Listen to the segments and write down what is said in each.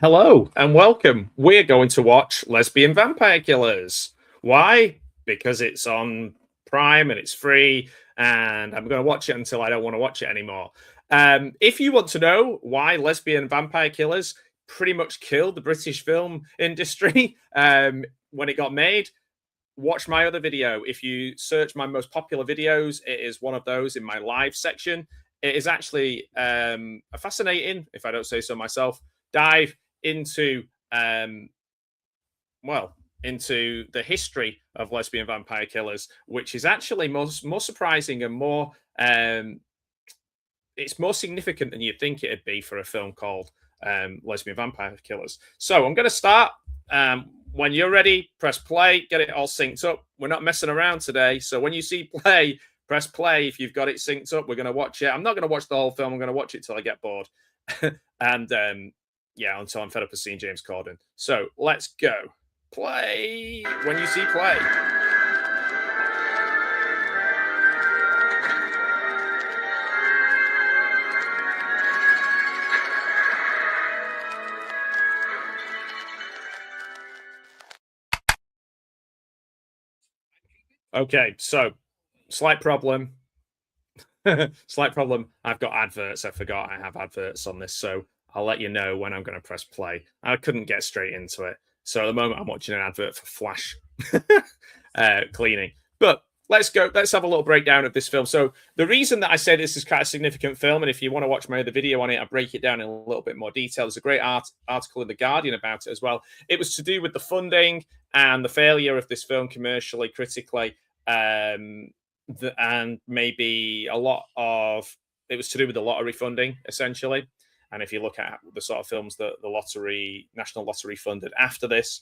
Hello and welcome. We're going to watch Lesbian Vampire Killers. Why? Because it's on Prime and it's free, and I'm going to watch it until I don't want to watch it anymore. If you want to know why Lesbian Vampire Killers pretty much killed the British film industry when it got made, watch my other video. If you search my most popular videos, it is one of those in my live section. It is actually a fascinating, if I don't say so myself, dive into into the history of lesbian vampire killers, which is actually more surprising and more it's more significant than you'd think it'd be for a film called Lesbian Vampire Killers. So I'm going to start. When you're ready, press play, get it all synced up. We're not messing around today. So when you see play, press play. If you've got it synced up, we're going to watch it. I'm not going to watch the whole film. I'm going to watch it till I get bored. And yeah, until I'm fed up of seeing James Corden. So let's go. Play when you see play. Okay, so slight problem. Slight problem. I've got adverts. I forgot I have adverts on this, so I'll let you know when I'm going to press play. I couldn't get straight into it, so at the moment I'm watching an advert for Flash cleaning. But let's go. Let's have a little breakdown of this film. So the reason that I say this is quite a significant film, and if you want to watch my other video on it, I break it down in a little bit more detail. There's a great article in The Guardian about it as well. It was to do with the funding and the failure of this film commercially, critically. And maybe a lot of it was to do with the lottery funding, essentially. And if you look at the sort of films that the National Lottery funded after this,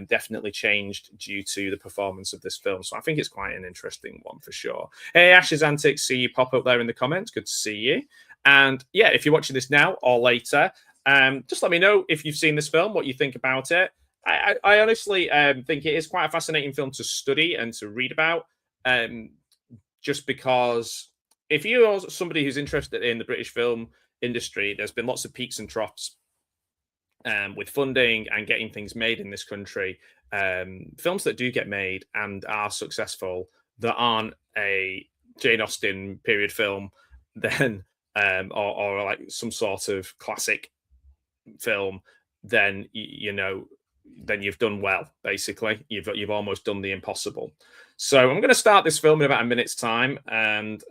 definitely changed due to the performance of this film. So I think it's quite an interesting one for sure. Hey, Ash's Antics, see you pop up there in the comments. Good to see you. And yeah, if you're watching this now or later, just let me know if you've seen this film, what you think about it. I honestly think it is quite a fascinating film to study and to read about, just because if you're somebody who's interested in the British film industry, there's been lots of peaks and troughs with funding and getting things made in this country. Films that do get made and are successful that aren't a Jane Austen period film, then or like some sort of classic film, then then you've done well. Basically, you've almost done the impossible. So I'm going to start this film in about a minute's time, and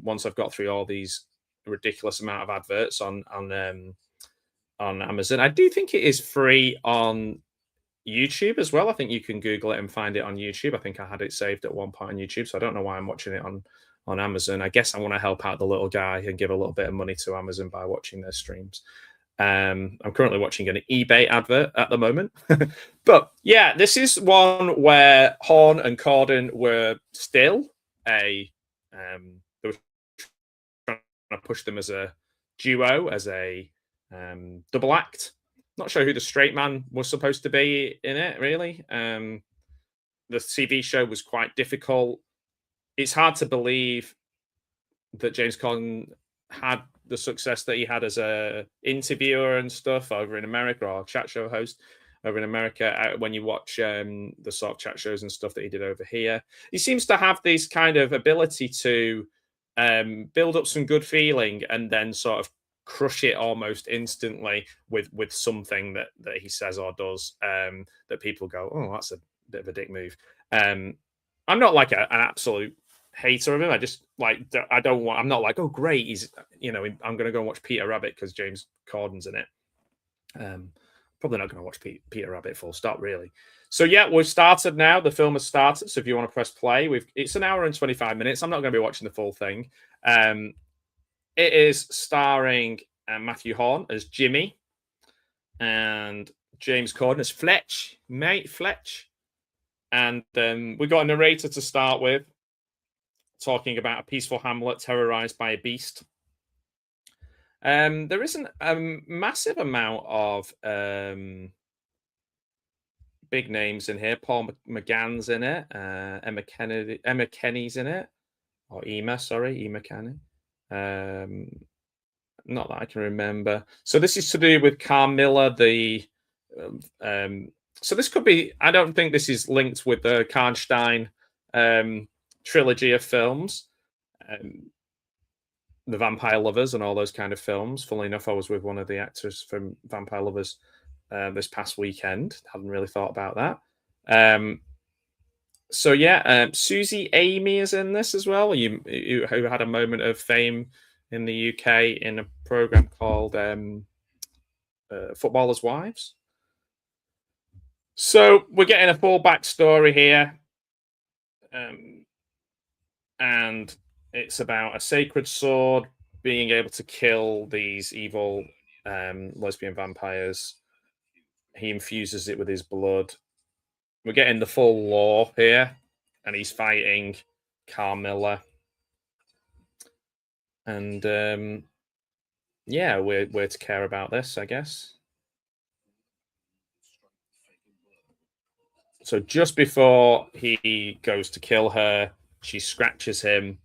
once I've got through all these ridiculous amount of adverts on Amazon, I do think it is free on YouTube as well. I think you can Google it and find it on YouTube. I think I had it saved at one point on YouTube, so I don't know why I'm watching it on Amazon. I guess I want to help out the little guy and give a little bit of money to Amazon by watching their streams. I'm currently watching an eBay advert at the moment. But yeah, this is one where Horn and Corden were still they were trying to push them as a duo, as a double act. Not sure who the straight man was supposed to be in it, really. The TV show was quite difficult. It's hard to believe that James Corden had the success that he had as a interviewer and stuff over in America, or chat show host over in America. When you watch the sort of chat shows and stuff that he did over here, he seems to have this kind of ability to build up some good feeling and then sort of crush it almost instantly with something that he says or does, that people go, oh, that's a bit of a dick move. I'm not like an absolute hater of him. I just I'm not like, oh great, he's I'm gonna go and watch Peter Rabbit because James Corden's in it. Probably not gonna watch Peter Rabbit full stop, really. So yeah, we've started now. The film has started, so if you want to press play, it's an hour and 25 minutes. I'm not going to be watching the full thing. It is starring Matthew Horn as Jimmy and James Corden as Fletch, mate Fletch. And we got a narrator to start with, talking about a peaceful hamlet terrorized by a beast. There isn't a massive amount of big names in here. Paul McGann's in it. Emma Kenny's in it, or Emma Kenny. Not that I can remember. So this is to do with Carmilla, the. Um, um, so this could be. I don't think this is linked with the Karnstein trilogy of films, um, the Vampire Lovers, and all those kind of films. Funnily enough, I was with one of the actors from Vampire Lovers this past weekend. Hadn't really thought about that. So yeah, Susie Amy is in this as well. Who had a moment of fame in the UK in a program called Footballers' Wives. So we're getting a full backstory here, and it's about a sacred sword being able to kill these evil lesbian vampires. He infuses it with his blood. We're getting the full lore here, and he's fighting Carmilla. And yeah, we're to care about this, I guess. So just before he goes to kill her, she scratches him,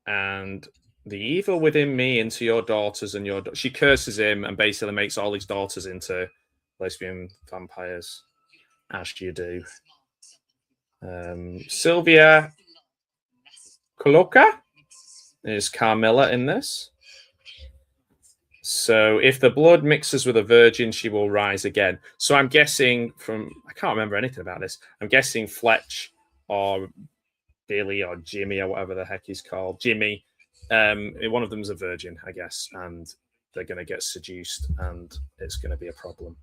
and the evil within me into your daughters and your. She curses him and basically makes all his daughters into lesbian vampires, as you do. Sylvia Coloca is Carmilla in this. So if the blood mixes with a virgin, she will rise again. So I'm guessing I can't remember anything about this. I'm guessing Fletch or Billy or Jimmy or whatever the heck he's called, Jimmy. One of them's a virgin, I guess, and they're going to get seduced, and it's going to be a problem.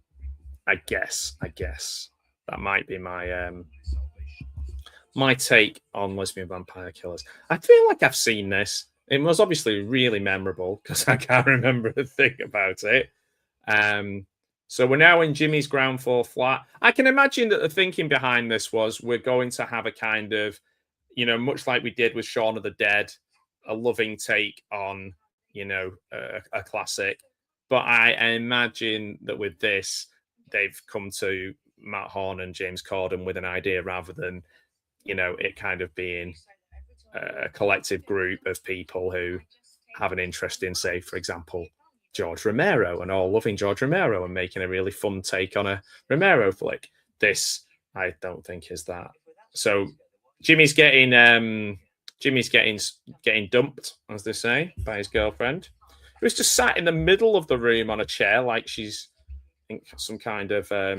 I guess that might be my take on Lesbian Vampire Killers. I feel like I've seen this. It was obviously really memorable because I can't remember a thing about it. So we're now in Jimmy's ground floor flat. I can imagine that the thinking behind this was we're going to have a kind of, much like we did with Shaun of the Dead, a loving take on, a classic. But I imagine that with this, they've come to Matt Horn and James Corden with an idea rather than, it kind of being a collective group of people who have an interest in, say, for example, George Romero, and all loving George Romero and making a really fun take on a Romero flick. This, I don't think, is that. So Jimmy's getting dumped, as they say, by his girlfriend, who's just sat in the middle of the room on a chair like she's, I think, some kind of I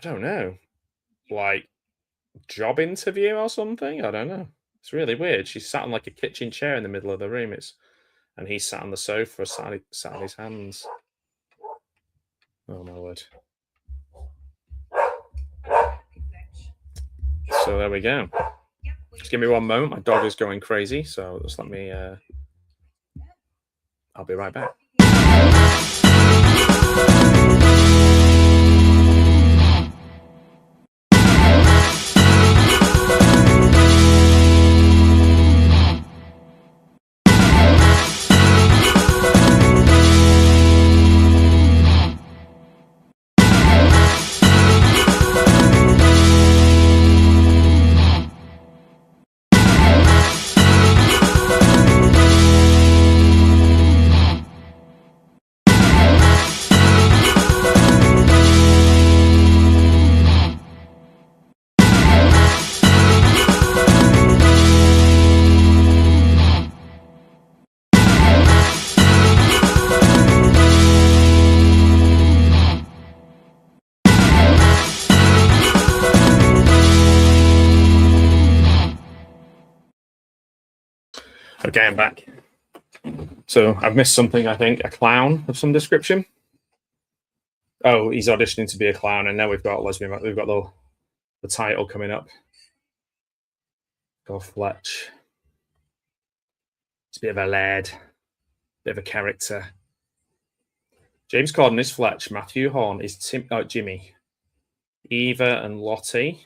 don't know, like job interview or something. I don't know. It's really weird. She's sat on like a kitchen chair in the middle of the room. And he's sat on the sofa, sat on his hands. Oh my word! So there we go. Just give me one moment. My dog is going crazy, so just let me. I'll be right back. Okay, I'm back. So I've missed something, I think. A clown of some description. Oh, he's auditioning to be a clown, and now we've got lesbian. We've got the title coming up. Go Fletch. It's a bit of a lad, bit of a character. James Corden is Fletch. Matthew Horn is Jimmy. Eva and Lottie.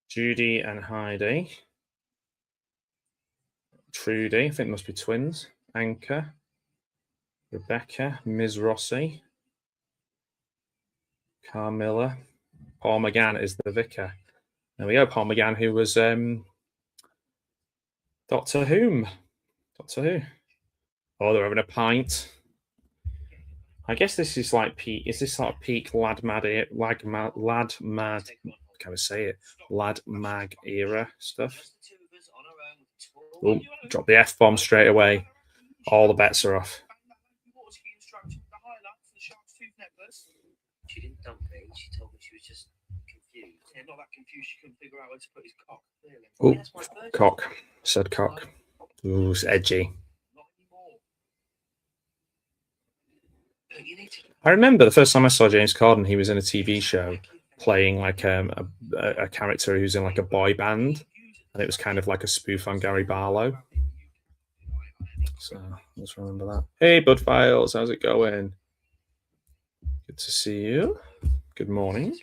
Judy and Heidi. Trudy, I think must be twins. Anchor. Rebecca. Ms. Rossi. Carmilla. Paul McGann is the vicar. There we go. Paul McGann, who was Doctor Whom? Doctor Who? Oh, they're having a pint. I guess this is like peak. Is this sort of peak lad mad, Can I say it? Lad mag era stuff. Oh, drop the F bomb straight away. All the bets are off. She didn't dump it. She told me she was just confused. Yeah, not that confused. She couldn't figure out where to put his cock. Clearly. Oh, cock. Said cock. Ooh, it's edgy. I remember the first time I saw James Corden, he was in a TV show playing like a character who's in like a boy band, and it was kind of like a spoof on Gary Barlow. So let's remember that. Hey, Bud Files, how's it going? Good to see you. Good morning.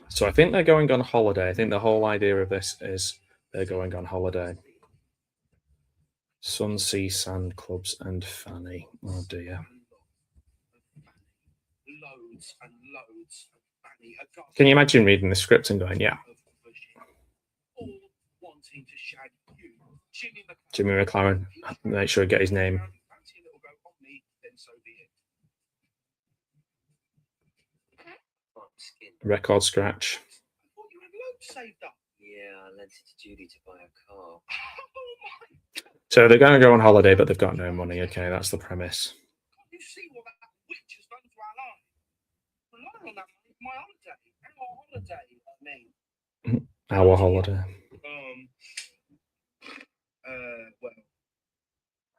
So I think they're going on holiday. I think the whole idea of this is they're going on holiday. Sun, Sea, Sand, Clubs, and Fanny. Oh dear. Can you imagine reading the script and going, yeah. Jimmy McLaren. Make sure I get his name. Record scratch. Yeah, I lent it to Judy to buy a car. So they're going to go on holiday, but they've got no money. Okay, that's the premise. You see what that witch has done to our life? Relying on that money for my holiday. Our holiday. Well,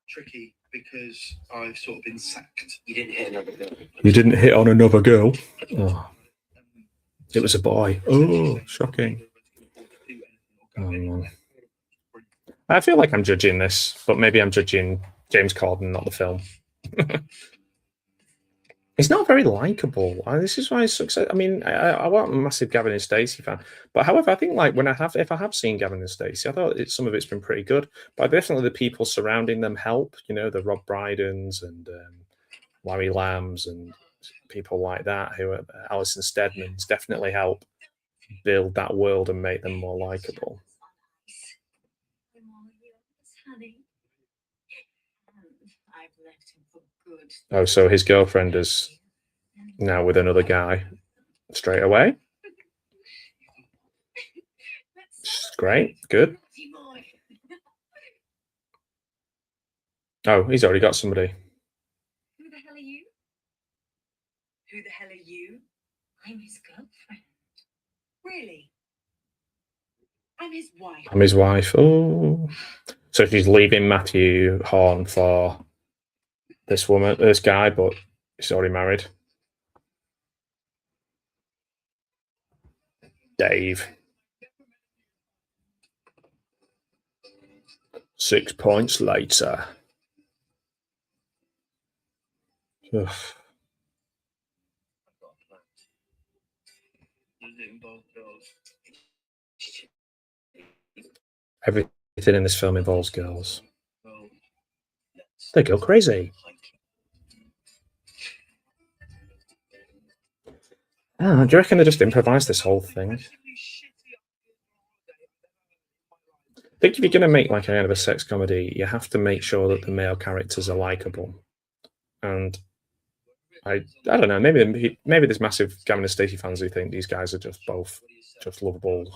tricky because I've sort of been sacked. You didn't hit another girl. You didn't hit on another girl? Oh. It was a boy. Oh, shocking. Oh, man. I feel like I'm judging this, but maybe I'm judging James Corden, not the film. He's not very likable. This is why he's success. I mean, I wasn't a massive Gavin and Stacey fan, but however, I think like if I have seen Gavin and Stacey, I thought some of it's been pretty good. But definitely the people surrounding them help. You know, the Rob Brydens and Larry Lambs and people like that, who are Alison Steadman's, definitely help build that world and make them more likable. Oh, so his girlfriend is now with another guy straight away. Great, good. Oh, he's already got somebody. Who the hell are you? Who the hell are you? I'm his girlfriend. Really? I'm his wife. I'm his wife. Oh. So she's leaving Matthew Horn for this guy, but he's already married. Dave. 6 points later. Ugh. Everything in this film involves girls. They go crazy. Do you reckon they just improvised this whole thing? I think if you're going to make like a kind of a sex comedy, you have to make sure that the male characters are likable. And I don't know, maybe there's massive Gavin and Stacey fans who think these guys are just both just lovable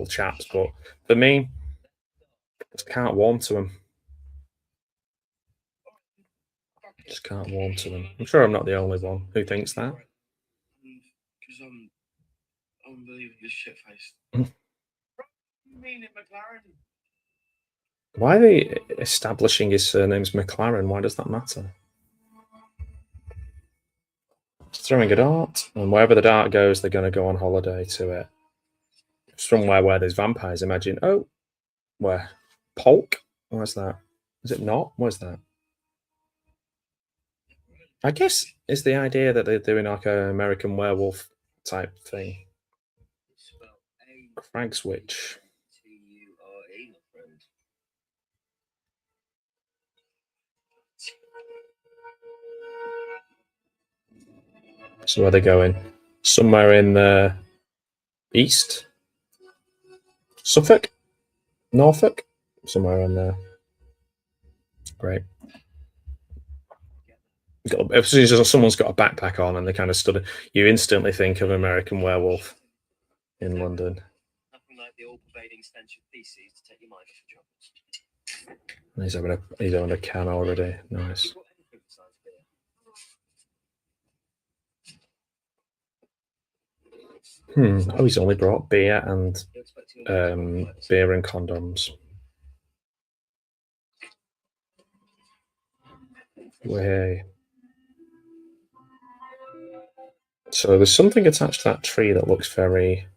chaps, but for me, just can't warm to them. Just can't warm to them. I'm sure I'm not the only one who thinks that. Because I'm unbelievably shit-faced. Why are they establishing his surname's McLaren? Why does that matter? Just throwing a dart, and wherever the dart goes, they're going to go on holiday to it. Somewhere where there's vampires, imagine. Oh, where? Polk? Where's that? Is it not? Where's that? I guess it's the idea that they're doing like an American Werewolf type thing. Crag's Witch. So where are they going? Somewhere in the east? Suffolk? Norfolk, somewhere on there. Great. As soon as someone's got a backpack on and they kind of stood, you instantly think of American Werewolf in London. Nothing like the all-pervading stench of feces to take your mind off the troubles. He's having a can already. Nice. Oh, he's only brought beer and condoms. Way. So there's something attached to that tree that looks very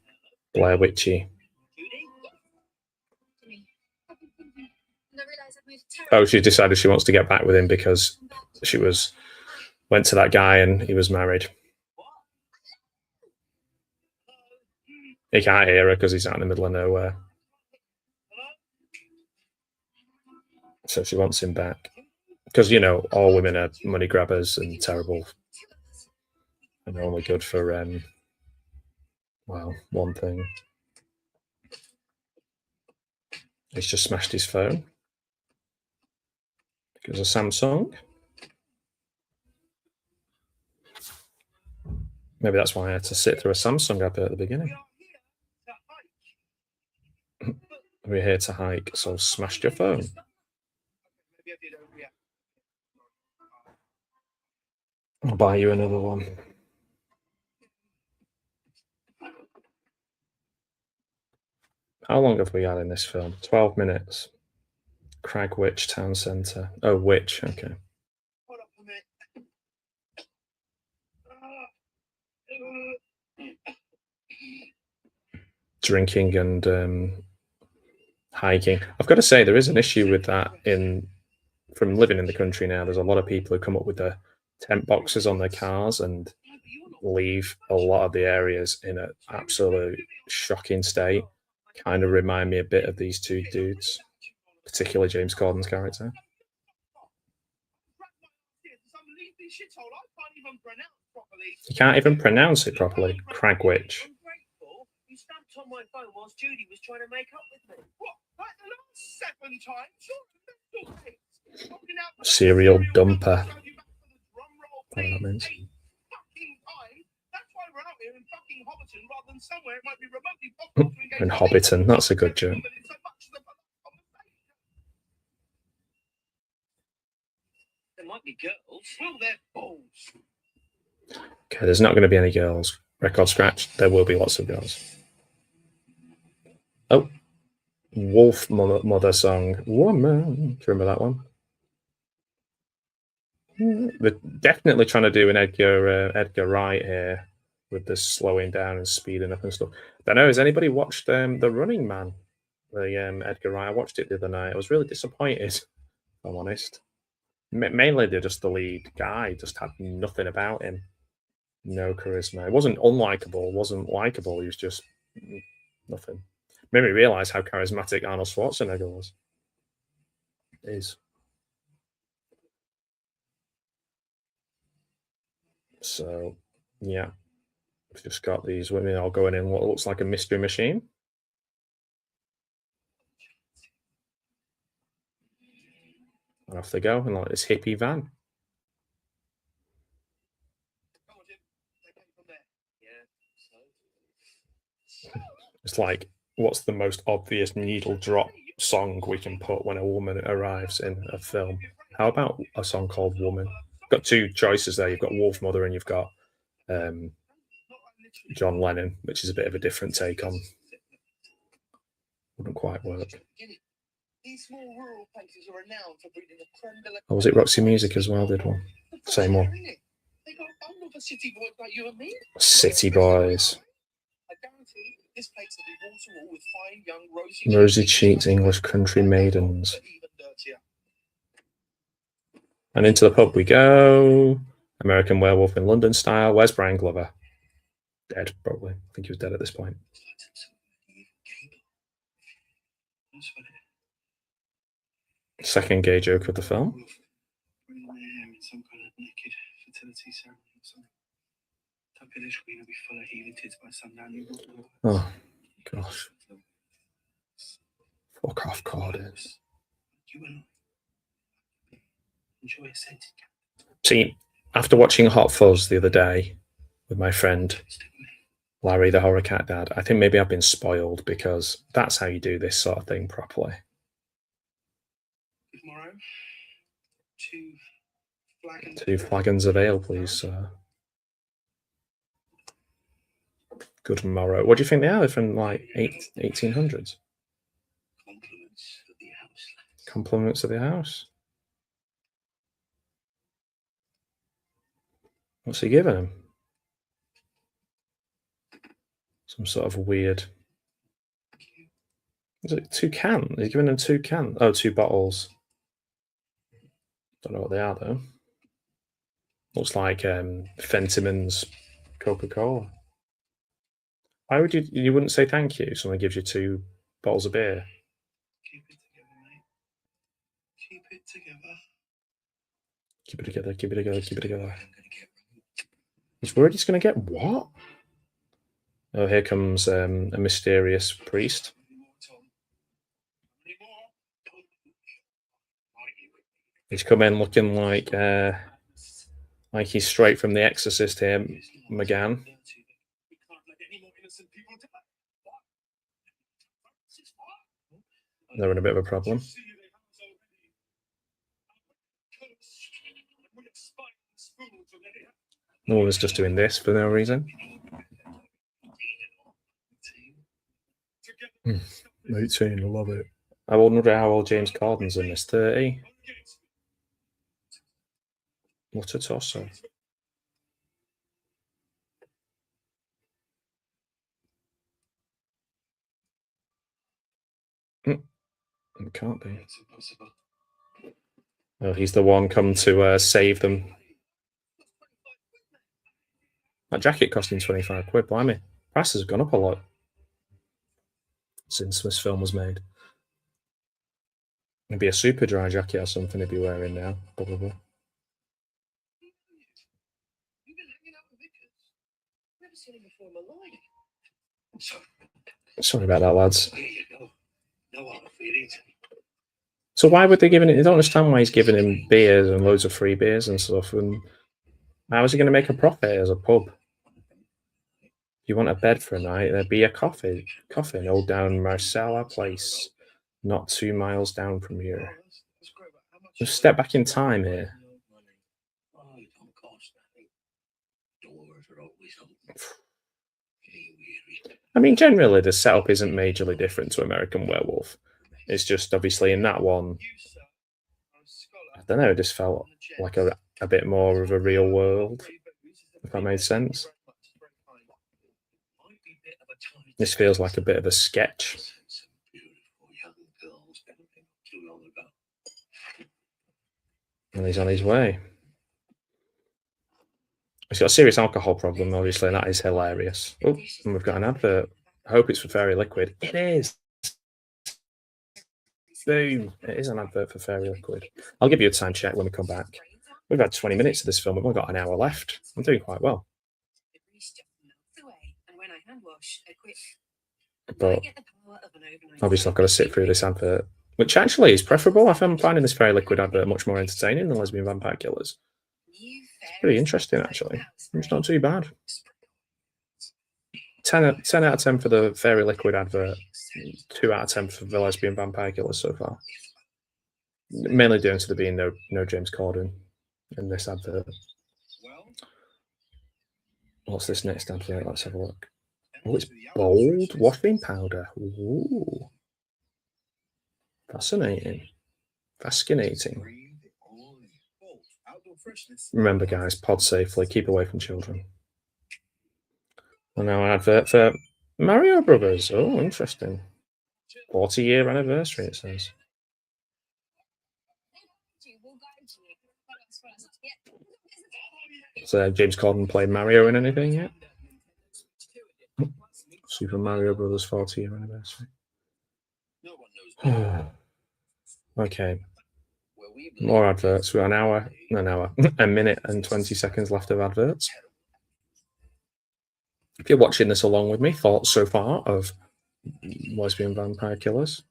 Blair Witchy. Oh, she decided she wants to get back with him because she went to that guy and he was married. He can't hear her because he's out in the middle of nowhere. So she wants him back. Because, you know, all women are money grabbers and terrible. And only good for, well, one thing. He's just smashed his phone. Because of Samsung. Maybe that's why I had to sit through a Samsung advert at the beginning. We're here to hike, so smashed your phone. I'll buy you another one. How long have we had in this film? 12 minutes. Cragwich Town Centre. Oh, Witch, okay. Drinking and hiking. I've got to say, there is an issue with that from living in the country now. There's a lot of people who come up with the tent boxes on their cars and leave a lot of the areas in an absolute shocking state. Kind of remind me a bit of these two dudes, particularly James Corden's character. You can't even pronounce it properly. Cragwich. You stamped on my phone whilst Judy was trying to make up with me. What? Like the last 7 times? Serial dumper. What that means. In Hobbiton, that's a good joke. There might be girls. Well, they're balls. Okay, there's not going to be any girls. Record scratch. There will be lots of girls. Oh, Wolf Mother song. Woman. Do you remember that one? They're definitely trying to do an Edgar Wright here with the slowing down and speeding up and stuff. I don't know. Has anybody watched The Running Man? The Edgar Wright. I watched it the other night. I was really disappointed, if I'm honest. Mainly, they're just the lead guy. Just had nothing about him. No charisma. It wasn't unlikable. It wasn't likable. He was just nothing. Made me realise how charismatic Arnold Schwarzenegger was. Is. So, yeah. We've just got these women all going in what looks like a mystery machine. And off they go in like this hippie van. It's like, what's the most obvious needle drop song we can put when a woman arrives in a film? How about a song called Woman? Got two choices there. You've got Wolf Mother and you've got John Lennon, which is a bit of a different take on. Wouldn't quite work. Oh, was it Roxy Music as well? Did one? Same one. City Boys. Rosy cheeked English country maidens. And into the pub we go. American Werewolf in London style. Where's Brian Glover? Dead, probably. I think he was dead at this point. Second gay joke of the film. Oh, gosh. Fuck off, Corden. You and I enjoy a scented cat. See, after watching Hot Fuzz the other day with my friend Larry, the horror cat dad, I think maybe I've been spoiled because that's how you do this sort of thing properly. Tomorrow, 2 flagons. 2 flagons of ale, please, sir. Good morrow. What do you think they are? They're from like 1800s? Compliments of the house. Compliments of the house. What's he giving him? Some sort of weird. Is it 2 cans? He's giving them 2 cans. Oh, 2 bottles. Don't know what they are though. Looks like Fentiman's Coca-Cola. Why would you wouldn't say thank you? Someone gives you 2 bottles of beer. Keep it together, mate. Keep it together. Keep it together, keep it together, keep it together. I'm gonna get right. He's worried he's going to get what? Oh, here comes a mysterious priest. He's come in looking like he's straight from The Exorcist here, McGann. They're in a bit of a problem. No one was just doing this for no reason. 18, I love it. I wonder how old James Corden's in this. 30? What a tosser. It can't be. Oh, he's the one come to save them. That jacket costing 25 quid, blimey. Prices have gone up a lot since this film was made. Maybe a super dry jacket or something he'd be wearing now, probably. Sorry about that, lads. So why would they give him? I don't understand why he's giving him beers and loads of free beers and stuff. And how is he going to make a profit as a pub? You want a bed for a night? There'd be a coffin, old down Marcella Place, not 2 miles down from here. Just step back in time here. I mean, generally the setup isn't majorly different to American Werewolf. It's just obviously in that one, I don't know, it just felt like a bit more of a real world, if that made sense. This feels like a bit of a sketch. And he's on his way. He's got a serious alcohol problem, obviously, and that is hilarious. Oh, and we've got an advert. I hope it's for Fairy Liquid. It is. Boom. It is an advert for Fairy Liquid. I'll give you a time check when we come back. We've had 20 minutes of this film. We've only got an hour left. I'm doing quite well. But obviously I've got to sit through this advert, which actually is preferable. I'm finding this Fairy Liquid advert much more entertaining than Lesbian Vampire Killers. It's pretty interesting, actually. It's not too bad. 10 out of 10 for the Fairy Liquid advert. 2 out of 10 for the Lesbian Vampire Killers so far. Mainly down to there being no James Corden in this advert. What's this next advert? Let's have a look. Oh, it's bold washing powder. Ooh. Fascinating. Fascinating. Remember, guys, pod safely. Keep away from children. And now an advert for Mario Brothers. Oh, interesting. 40-year anniversary, it says. So James Corden played Mario in anything yet? Super Mario Brothers 40-year anniversary. Okay. More adverts. We've got a minute and 20 seconds left of adverts. If you're watching this along with me, thoughts so far of Lesbian Vampire Killers?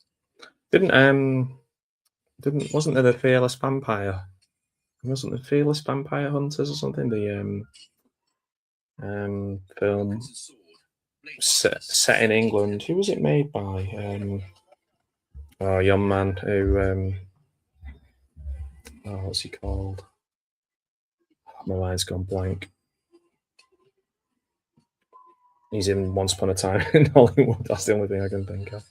Wasn't there the Fearless Vampire? Wasn't the Fearless Vampire Hunters or something? The film set in England. Who was it made by? Oh, young man who what's he called? My mind's gone blank. He's in Once Upon a Time in Hollywood. That's the only thing I can think of.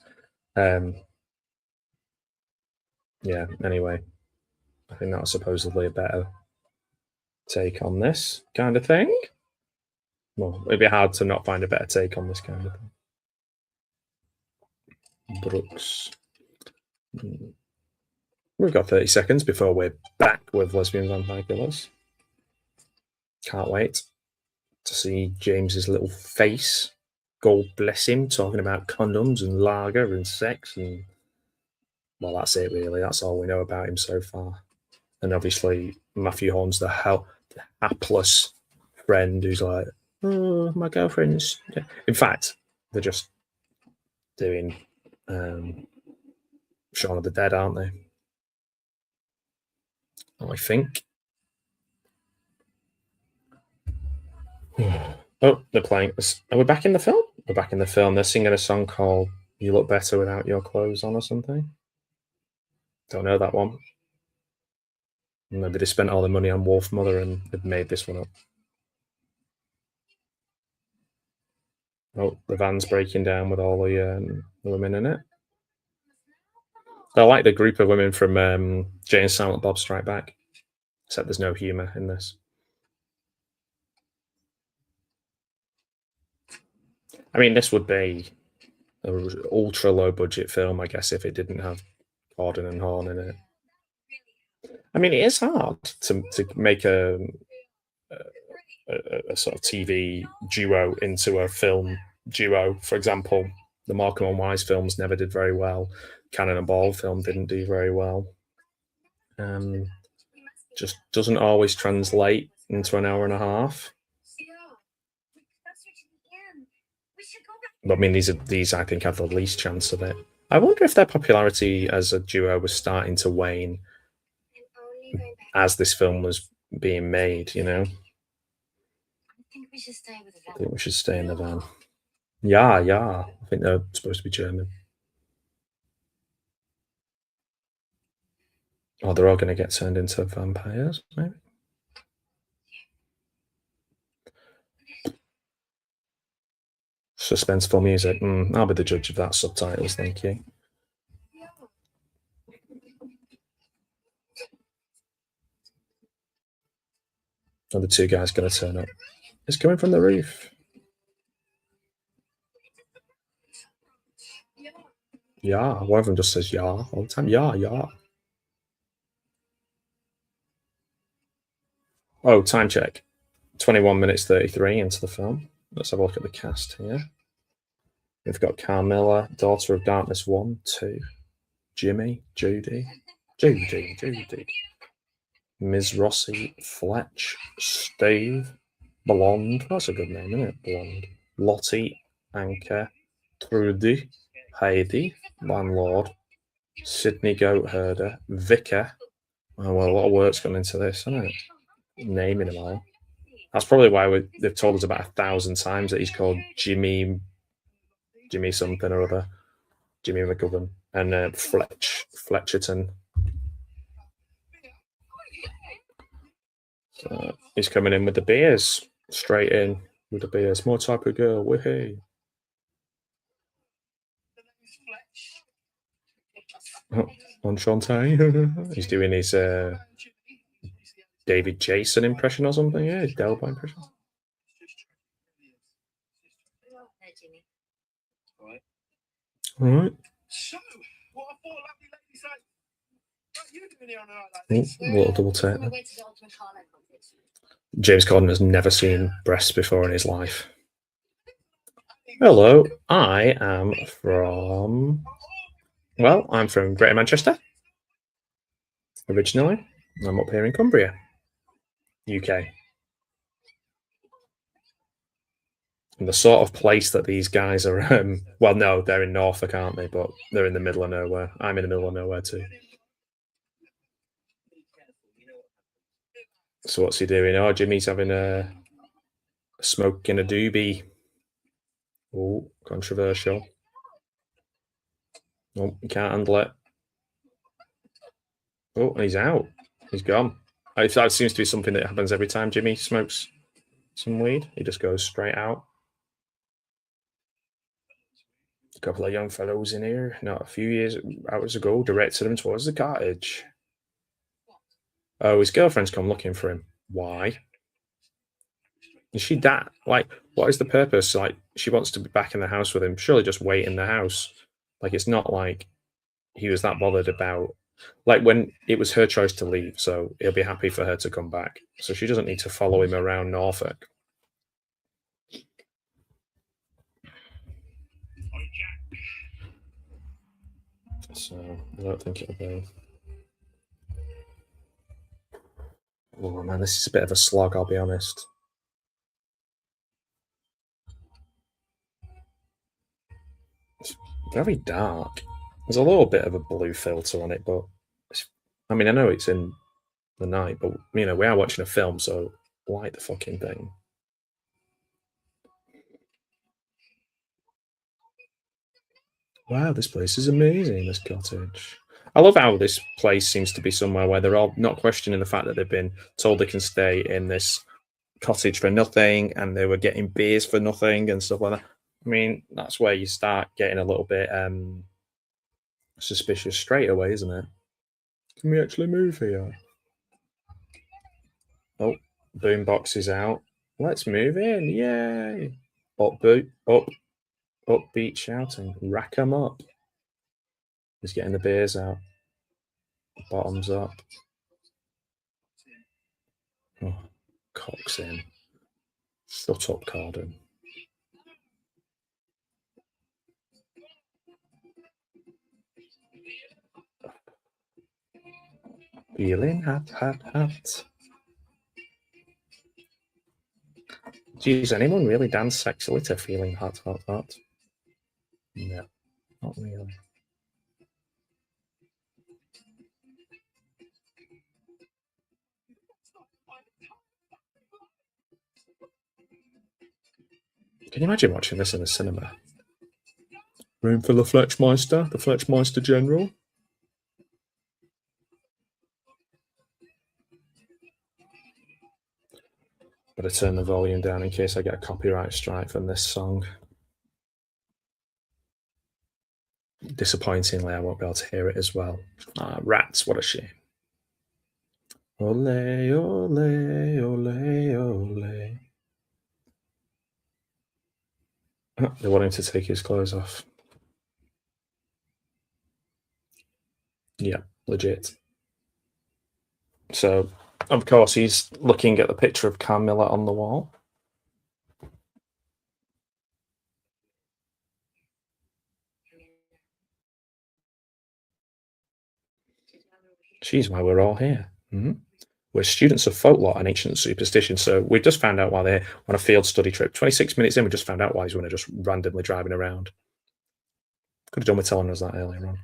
Yeah, anyway. I think that was supposedly a better take on this kind of thing. Well, it'd be hard to not find a better take on this kind of thing. Brooks. We've got 30 seconds before we're back with Lesbian Vampire Killers. Can't wait to see James's little face. God bless him, talking about condoms and lager and sex. And well, that's it, really. That's all we know about him so far. And obviously, Matthew Horn's the hapless friend who's like, oh, my girlfriend's. In fact, they're just doing Shaun of the Dead, aren't they? I think. Oh, they're playing. Are we back in the film? We're back in the film. They're singing a song called You Look Better Without Your Clothes On or something. Don't know that one. Maybe they spent all the money on Wolf Mother and they've made this one up. Oh, the van's breaking down with all the women in it. I like the group of women from Jay and Silent Bob Strike Back, except there's no humour in this. I mean, this would be an ultra low budget film, I guess, if it didn't have Gordon and Horn in it. I mean, it is hard to make a sort of TV duo into a film duo. For example, the Morecambe and Wise films never did very well. Cannon and Ball film didn't do very well. Just doesn't always translate into an hour and a half. But I mean, these I think have the least chance of it. I wonder if their popularity as a duo was starting to wane as this film was being made, you know? I think we should stay with the van. I think we should stay in the van. Yeah. I think they're supposed to be German. Oh, they're all going to get turned into vampires, maybe? Suspenseful music. I'll be the judge of that. Subtitles, thank you. Are the two guys going to turn up? It's coming from the roof. Yeah, one of them just says yeah all the time. Yeah. Oh, time check. 21 minutes 33 into the film. Let's have a look at the cast here. We've got Carmilla, Daughter of Darkness 1, 2, Jimmy, Judy, Ms. Rossi, Fletch, Steve, Blonde. That's a good name, isn't it? Blonde. Lottie, Anka, Trudy, Heidi, Landlord, Sydney Goatherder, Vicar. Oh, well, a lot of work's gone into this, hasn't it? Naming them all. That's probably why they've told us about 1,000 times that he's called Jimmy something or other. Jimmy McGovern. And Fletcherton. So he's coming in with the beers. Straight in with the beers. More type of girl. Woohoo. Oh, Enchante. He's doing his David Jason impression or something. Yeah, his Delbo impression. All right. So, what a four lovely ladies like. What are you doing here on a night like this? Little double take. James Corden has never seen breasts before in his life. Hello, I am from. Well, I'm from Greater Manchester. Originally, I'm up here in Cumbria, UK. And the sort of place that these guys are, well, no, they're in Norfolk, aren't they? But they're in the middle of nowhere. I'm in the middle of nowhere too. So what's he doing? Oh, Jimmy's having a smoke in a doobie. Oh, controversial. Oh, he can't handle it. Oh, and he's out. He's gone. That seems to be something that happens every time Jimmy smokes some weed. He just goes straight out. A couple of young fellows in here, not a few hours ago, directed him towards the cottage. Oh, his girlfriend's come looking for him. Why? Is she that? Like, what is the purpose? Like, she wants to be back in the house with him. Surely just wait in the house. Like, it's not like he was that bothered about. Like, when it was her choice to leave, so he'll be happy for her to come back. So she doesn't need to follow him around Norfolk. So, I don't think it'll be. Oh, man, this is a bit of a slog, I'll be honest. It's very dark. There's a little bit of a blue filter on it, but I mean, I know it's in the night, but we are watching a film, so light the fucking thing. Wow, this place is amazing, this cottage. I love how this place seems to be somewhere where they're all not questioning the fact that they've been told they can stay in this cottage for nothing and they were getting beers for nothing and stuff like that. I mean, that's where you start getting a little bit suspicious straight away, isn't it? Can we actually move here? Oh, boombox is out. Let's move in. Yay. Upbeat shouting. Rack 'em up. He's getting the beers out. Bottoms up. Oh, cocks in. Shut up, Carden. Feeling hot. Geez, anyone really dance sexily to Feeling hot? No, not really. Can you imagine watching this in a cinema? Room for the Fletchmeister General. Better turn the volume down in case I get a copyright strike from this song. Disappointingly, I won't be able to hear it as well. Rats, what a shame. Ole, ole, ole, ole. They want him to take his clothes off. Yeah, legit. So, of course, he's looking at the picture of Carmilla on the wall. She's why we're all here. Mm-hmm. We're students of folklore and ancient superstition. So we just found out why they're on a field study trip. 26 minutes in, we just found out why he's going to just randomly driving around. Could have done with telling us that earlier on.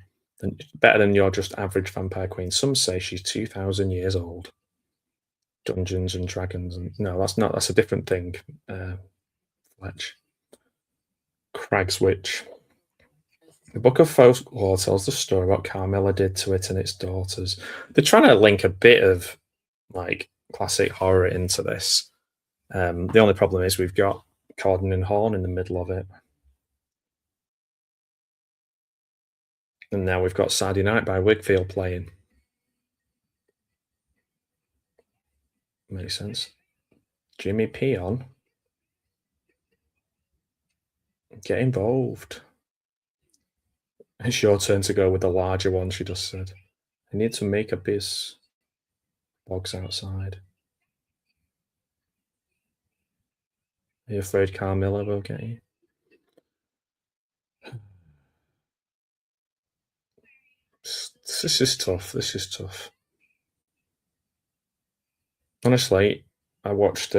Better than your just average vampire queen. Some say she's 2,000 years old. Dungeons and Dragons. And no, that's a different thing. Fletch. Crag's Witch. The Book of Folklore tells the story what Carmilla did to it and its daughters. They're trying to link a bit of like classic horror into this. The only problem is we've got Corden and Horn in the middle of it. And now we've got Saturday Night by Wigfield playing. Makes sense. Jimmy Peon. Get involved. It's your turn to go with the larger one, she just said. I need to make a biz. Bogs outside. Are you afraid Carmilla will get you? This is tough. Honestly, I watched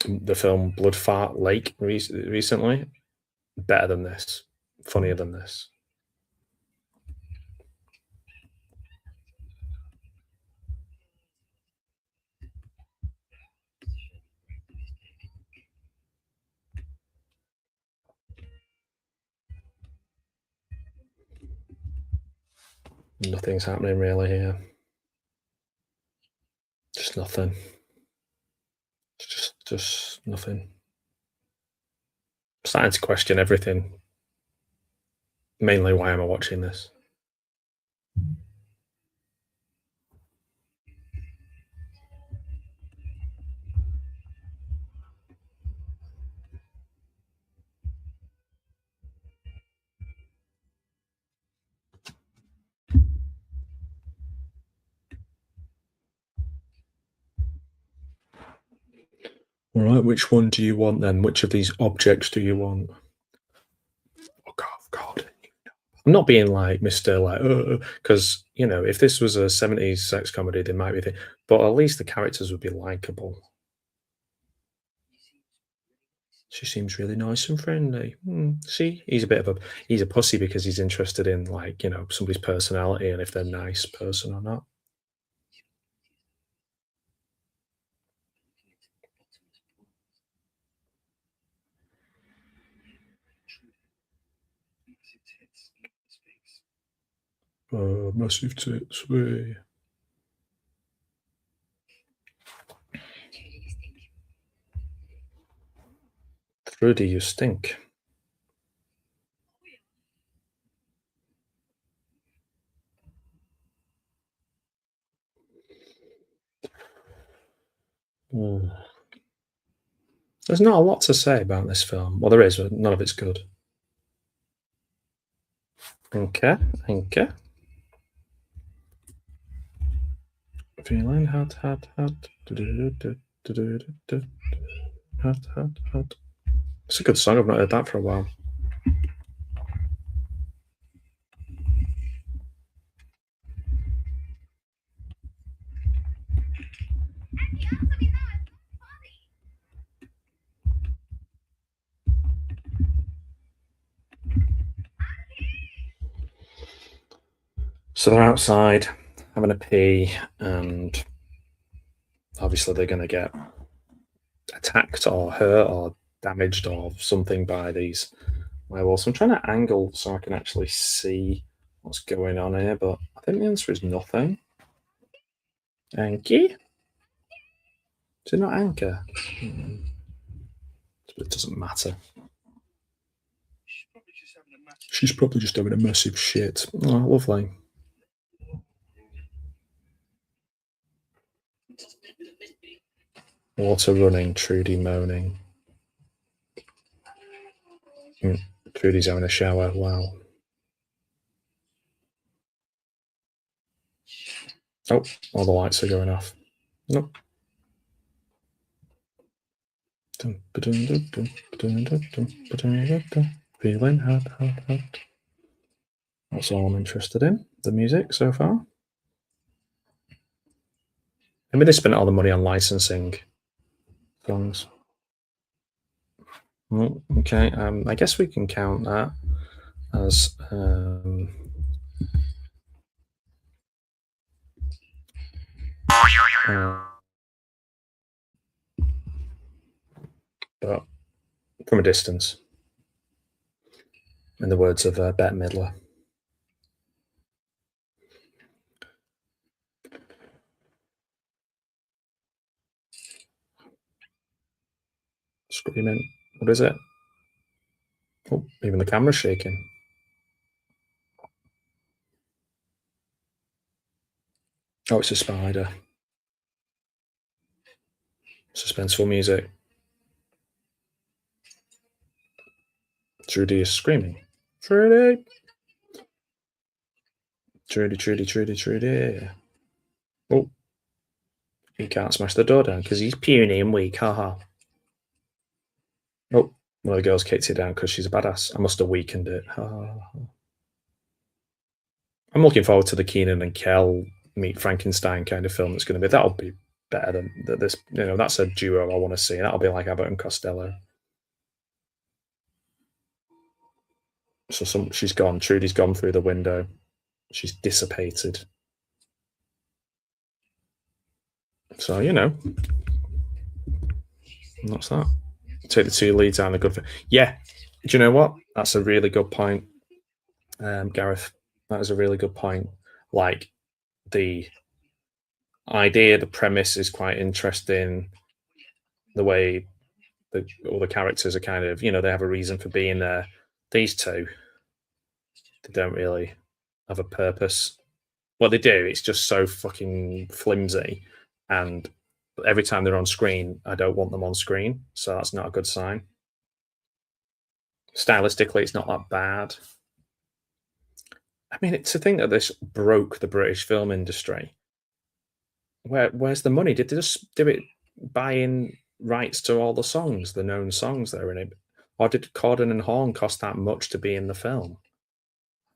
the film Blood Fart Lake recently. Better than this, funnier than this. Nothing's happening really here. Just nothing. Just nothing. Starting to question everything. Mainly, why am I watching this? All right, which one do you want then? Which of these objects do you want? Oh God. I'm not being like Mr. Like, because you know, if this was a 70s sex comedy, there might be but at least the characters would be likable. She seems really nice and friendly. See, he's a pussy because he's interested in like, you know, somebody's personality and if they're a nice person or not. Massive tits, way. Trudy, you stink. There's not a lot to say about this film. Well, there is, but none of it's good. Okay. Feeling hot. Hot. It's a good song. I've not heard that for a while. So they're outside having a pee, and obviously they're going to get attacked or hurt or damaged or something by these werewolves. I'm trying to angle so I can actually see what's going on here, but I think the answer is nothing. Anki? Is it not Anchor? It doesn't matter. She's probably just having a massive shit. Oh, lovely. Water running, Trudy moaning. Trudy's having a shower. Wow. Oh, all the lights are going off. Nope. Feeling hot. That's all I'm interested in. The music so far. Maybe they spent all the money on licensing songs. Okay, I guess we can count that as but from a distance, in the words of Bette Midler. Screaming. What is it? Oh, even the camera's shaking. Oh, it's a spider. Suspenseful music. Trudy is screaming. Trudy! Trudy. Oh. He can't smash the door down because he's puny and weak. Haha. Oh, one of the girls kicked it down because she's a badass. I must have weakened it. I'm looking forward to the Keenan and Kel meet Frankenstein kind of film. It's going to be. That'll be better than this. You know, that's a duo I want to see. That'll be like Abbott and Costello. So she's gone. Trudy's gone through the window. She's dissipated. So, you know, what's that? Take the two leads down the good. Yeah. Do you know what? That's a really good point, Gareth. That is a really good point. Like, the idea, the premise is quite interesting. The way all the characters are kind of, you know, they have a reason for being there. These two, they don't really have a purpose. Well, they do. It's just so fucking flimsy. And every time they're on screen, I don't want them on screen. So that's not a good sign. Stylistically, it's not that bad. I mean, to think that this broke the British film industry. Where's the money? Did they just do it buying rights to all the songs, the known songs that are in it? Or did Corden and Horn cost that much to be in the film?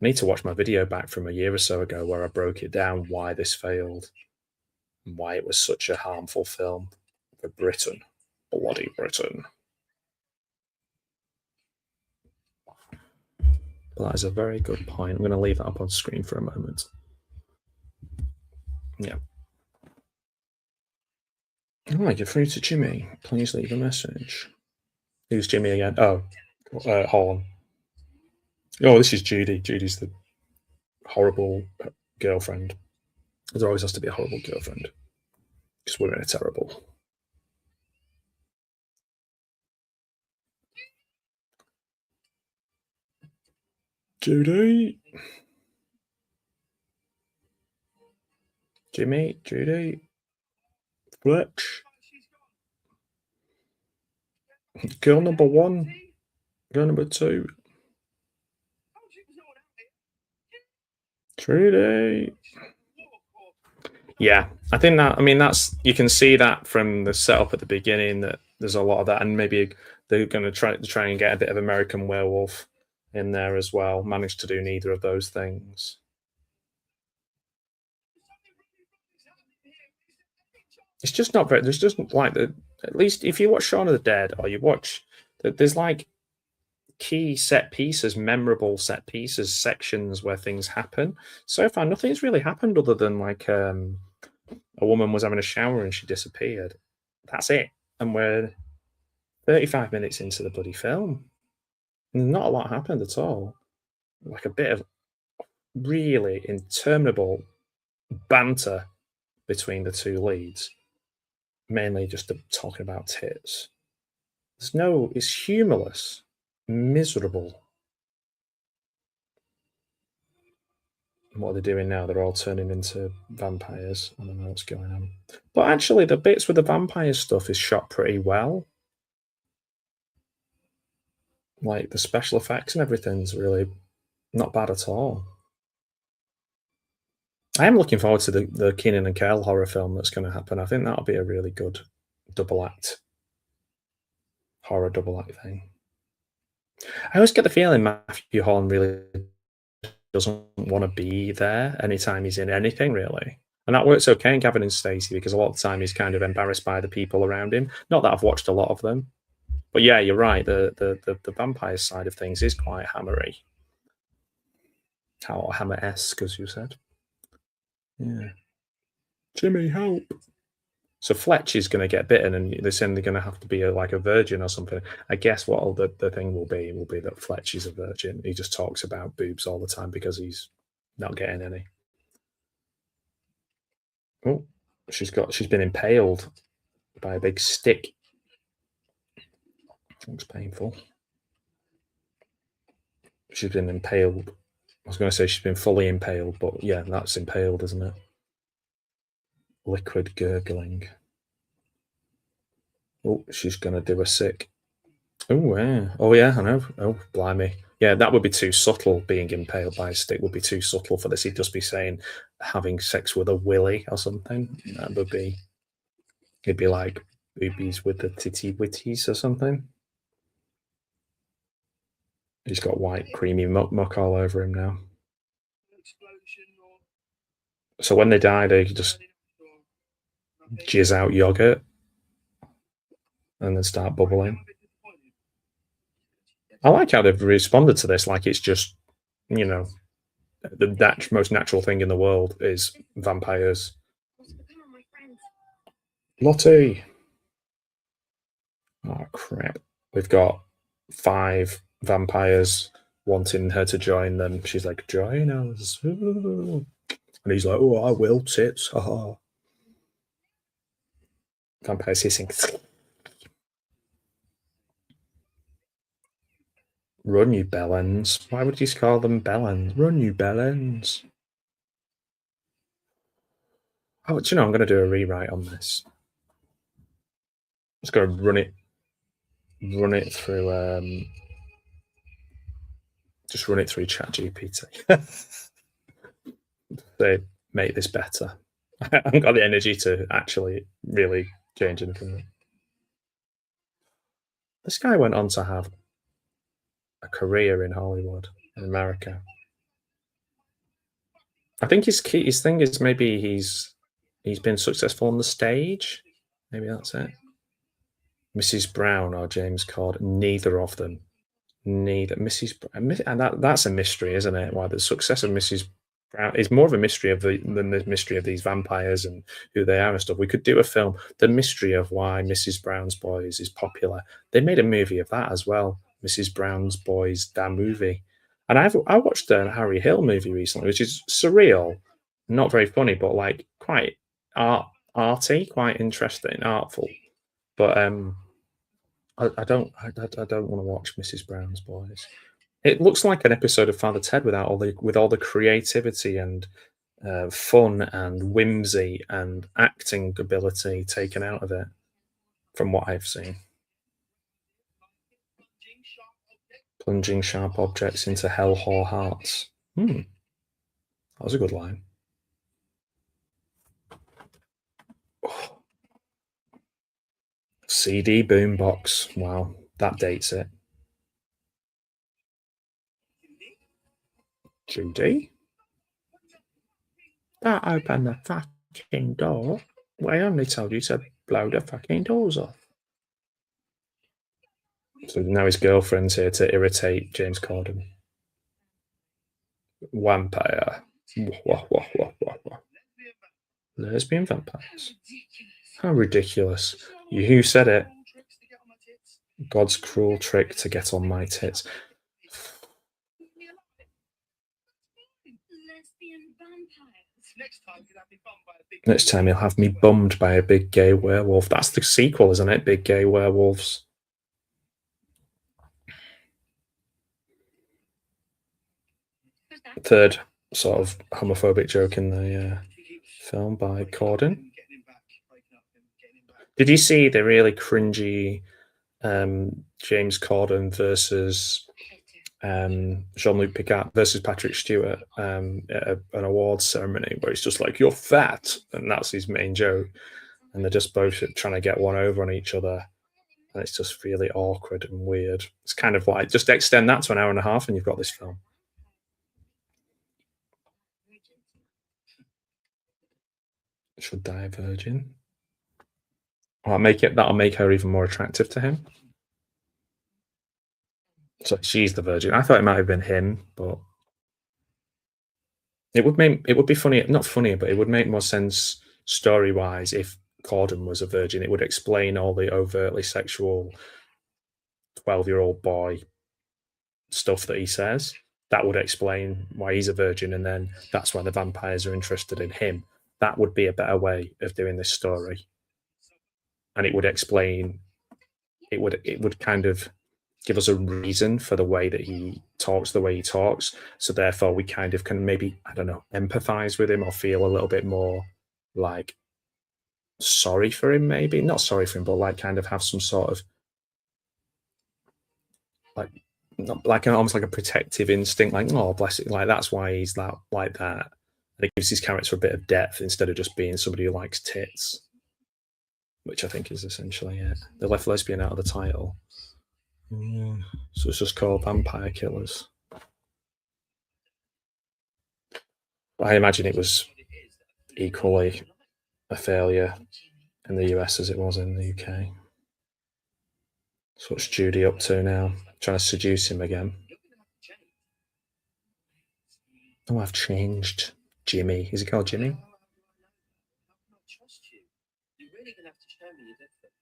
I need to watch my video back from a year or so ago where I broke it down why this failed and why it was such a harmful film for Britain. Bloody Britain. But that is a very good point. I'm going to leave that up on screen for a moment. Yeah. Oh, you're through to Jimmy. Please leave a message. Who's Jimmy again? Oh, Horn. Oh, this is Judy. Judy's the horrible girlfriend. There always has to be a horrible girlfriend because women are terrible. Judy. Jimmy, Judy. Fletch. Girl number one. Girl number two. Trudy. Yeah, I think that, I mean, that's, you can see that from the setup at the beginning that there's a lot of that, and maybe they're going to try and get a bit of American Werewolf in there as well. Managed to do neither of those things. It's just not very, there's just like at least if you watch Shaun of the Dead or you watch, there's like key set pieces, memorable set pieces, sections where things happen. So far, nothing's really happened other than like a woman was having a shower and she disappeared. That's it. And we're 35 minutes into the bloody film. Not a lot happened at all. Like a bit of really interminable banter between the two leads. Mainly just talking about tits. It's humorless, miserable. What are they doing now? They're all turning into vampires. I don't know what's going on. But actually, the bits with the vampire stuff is shot pretty well. Like, the special effects and everything's really not bad at all. I am looking forward to the Keenan and Kel horror film that's going to happen. I think that'll be a really good horror double act thing. I always get the feeling Matthew Horn really doesn't want to be there anytime he's in anything, really. And that works okay in Gavin and Stacey because a lot of the time he's kind of embarrassed by the people around him. Not that I've watched a lot of them. But yeah, you're right. The vampire side of things is quite hammery. Hammer-esque, as you said. Yeah. Jimmy, help. So Fletch is going to get bitten, and they're saying they're going to have to be like a virgin or something. I guess what the thing will be that Fletch is a virgin. He just talks about boobs all the time because he's not getting any. Oh, she's been impaled by a big stick. Looks painful. She's been impaled. I was going to say she's been fully impaled, but yeah, that's impaled, isn't it? Liquid gurgling. Oh, she's going to do a sick. Oh, yeah. Oh, yeah, I know. Oh, blimey. Yeah, that would be too subtle. Being impaled by a stick would be too subtle for this. He'd just be saying having sex with a willy or something. That would be... It'd be like boobies with the titty-witties or something. He's got white, creamy muck all over him now. So when they die, they just jizz out yogurt and then start bubbling. I like how they've responded to this like it's just, you know, the most natural thing in the world is vampires. Lottie! Oh, crap. We've got 5 vampires wanting her to join them. She's like, join us. And he's like, oh, I will, tits. Haha. Vampires hissing. Run, you bellends. Why would you call them bellends? Run, you bellends. Oh, do you know, I'm going to do a rewrite on this. Just going to run it through, just run it through ChatGPT. They make this better. I haven't got the energy to actually really change anything. This guy went on to have a career in Hollywood, in America. I think his thing is maybe he's been successful on the stage. Maybe that's it. Mrs. Brown or James Corden, neither of them. Neither. Mrs. And that's a mystery, isn't it? Why the success of Mrs. Brown is more of a mystery than the mystery of these vampires and who they are and stuff. We could do a film, The Mystery of Why Mrs. Brown's Boys is Popular. They made a movie of that as well, Mrs. Brown's Boys, that movie. And I watched a Harry Hill movie recently, which is surreal, not very funny, but like quite arty, quite interesting, artful. But I don't want to watch Mrs. Brown's Boys. It looks like an episode of Father Ted with all the creativity and fun and whimsy and acting ability taken out of it, from what I've seen. Plunging sharp objects into hell whore hearts. That was a good line. Oh. CD boombox. Wow, that dates it. Judy? That opened the fucking door. Well, I only told you to blow the fucking doors off. So now his girlfriend's here to irritate James Corden. Vampire. Wah, wah, wah, wah, wah. Lesbian vampires. How ridiculous. You said it. God's cruel trick to get on my tits. Next time he'll have me bummed by a big gay werewolf. That's the sequel, isn't it? Big gay werewolves. Third sort of homophobic joke in the film by Corden. Did you see the really cringy James Corden versus Jean-Luc Picard versus Patrick Stewart at an awards ceremony where it's just like, you're fat, and that's his main joke, and they're just both trying to get one over on each other, and it's just really awkward and weird. It's kind of like, just extend that to an hour and a half and you've got this film. Should die a virgin. That'll make her even more attractive to him. So she's the virgin. I thought it might have been him, but it would be funny, not funny, but it would make more sense story-wise if Corden was a virgin. It would explain all the overtly sexual 12-year-old boy stuff that he says. That would explain why he's a virgin, and then that's why the vampires are interested in him. That would be a better way of doing this story. And it would explain, it would kind of give us a reason for the way that he talks, so therefore we kind of can maybe, I don't know, empathize with him or feel a little bit more like sorry for him, maybe not sorry for him, but like kind of have some sort of like almost like a protective instinct, like, oh bless it, like that's why he's that like that, and it gives his character a bit of depth instead of just being somebody who likes tits, which I think is essentially it. They left lesbian out of the title. So it's just called Vampire Killers. I imagine it was equally a failure in the US as it was in the UK. So what's Judy up to now? Trying to seduce him again. Oh, I've changed. Jimmy. Is he called Jimmy? How can I trust you? You're really going to have to show me you're different.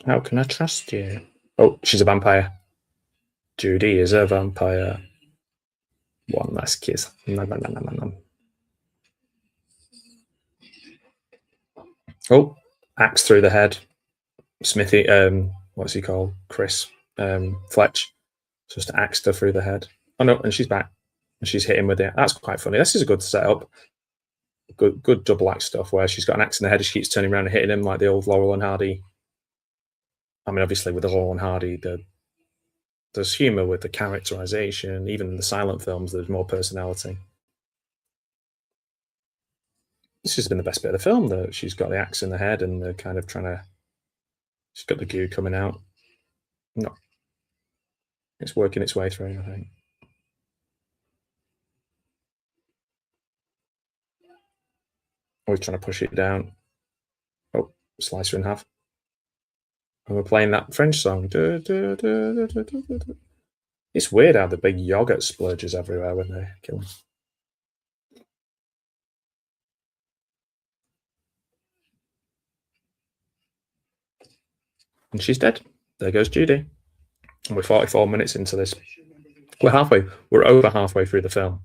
How can I trust you? Oh, she's a vampire. Judy is a vampire. One last kiss. Nom, nom, nom, nom, nom. Oh, axe through the head. Smithy, what's he called? Chris Fletch. Just axed her through the head. Oh no, and she's back. And she's hitting with it. That's quite funny. This is a good setup. Good double axe stuff where she's got an axe in the head and she keeps turning around and hitting him like the old Laurel and Hardy. I mean, obviously with the Laurel and Hardy, there's humour with the characterization. Even in the silent films, there's more personality. This has been the best bit of the film, that she's got the axe in the head and they're kind of trying to. She's got the goo coming out. No, it's working its way through, I think. Always trying to push it down. Oh, slice her in half. And we're playing that French song. It's weird how the big yogurt splurges everywhere when they kill him. And she's dead. There goes Judy. And we're 44 minutes into this. We're over halfway through the film.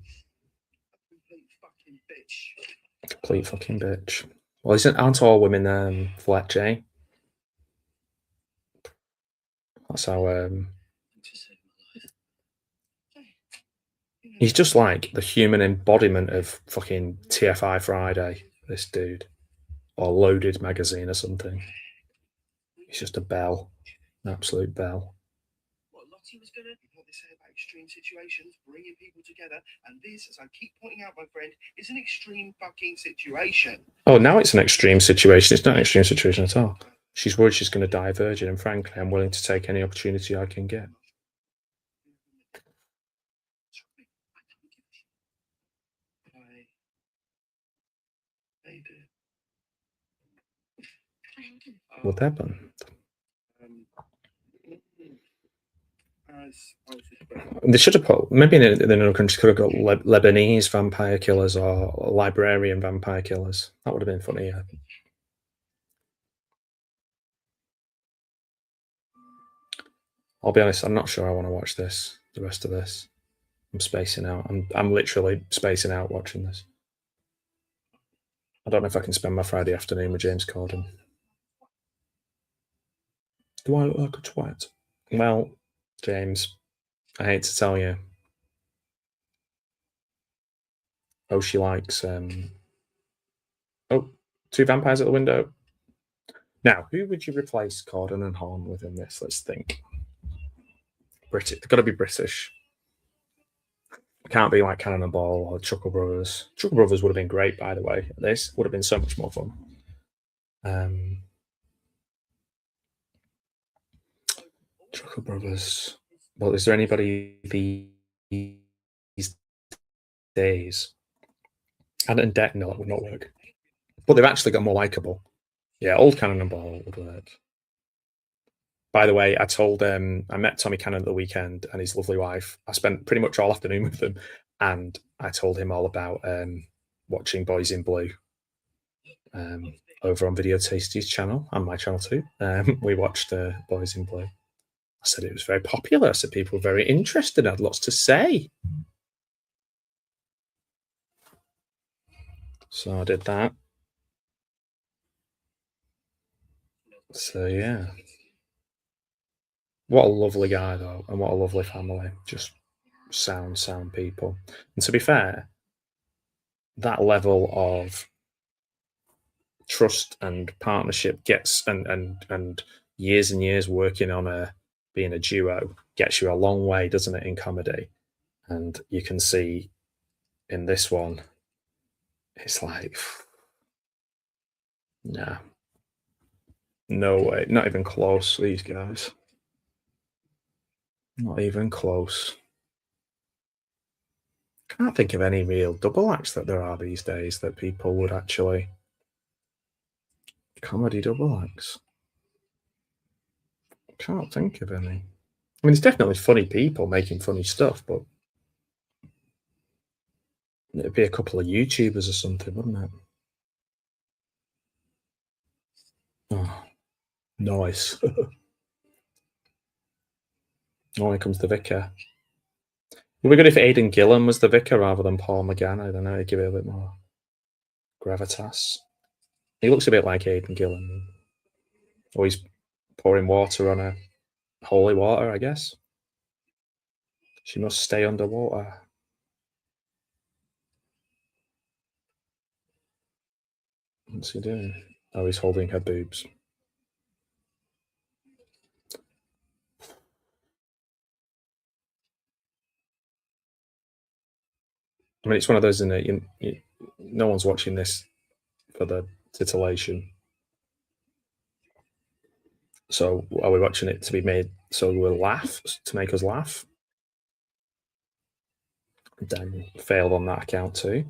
Complete fucking bitch. Well, aren't all women Fletch, eh? That's how he's just like the human embodiment of fucking TFI Friday, this dude. Or Loaded magazine or something. He's just a bell. An absolute bell. What Lottie was gonna what they say about extreme situations, bringing people together, and this, as I keep pointing out, my friend, is an extreme fucking situation. Oh, now it's an extreme situation. It's not an extreme situation at all. She's worried she's going to die a virgin, and frankly, I'm willing to take any opportunity I can get. What happened? They should have put, maybe in another country, could have got Lebanese vampire killers or librarian vampire killers. That would have been funny, yeah. I'll be honest, I'm not sure I want to watch this, the rest of this. I'm spacing out. I'm literally spacing out watching this. I don't know if I can spend my Friday afternoon with James Corden. Do I look like a twat? Well, James, I hate to tell you. Oh, she likes oh, two vampires at the window. Now, who would you replace Corden and Horn with in this? Let's think. British. They've got to be British. It can't be like Cannonball or Chuckle Brothers. Chuckle Brothers would have been great, by the way. This would have been so much more fun. Chuckle Brothers. Well, is there anybody these days? And Deck, no, that would not work. But they've actually got more likable. Yeah, old Cannonball would work. By the way, I met Tommy Cannon at the weekend and his lovely wife. I spent pretty much all afternoon with them, and I told him all about watching Boys in Blue over on Video Tasty's channel and my channel too. We watched Boys in Blue. I said it was very popular. I said people were very interested, had lots to say. So I did that. So yeah. What a lovely guy, though, and what a lovely family. Just sound people. And to be fair, that level of trust and partnership gets and years and years working on being a duo gets you a long way, doesn't it, in comedy? And you can see in this one, it's like, nah, no way, not even close. These guys. Not even close. Can't think of any real double acts that there are these days that people would actually Comedy double acts. Can't think of any. I mean, there's definitely funny people making funny stuff, but it'd be a couple of YouTubers or something, wouldn't it? Oh, nice. Oh, here comes the vicar. It would be good if Aidan Gillen was the vicar rather than Paul McGann. I don't know, he'd give it a bit more gravitas. He looks a bit like Aidan Gillen. Or he's pouring water on a holy water, I guess. She must stay underwater. What's he doing? Oh, he's holding her boobs. I mean, it's one of those, isn't it? No one's watching this for the titillation. So are we watching it to be made so we'll laugh, to make us laugh? Dan failed on that account too.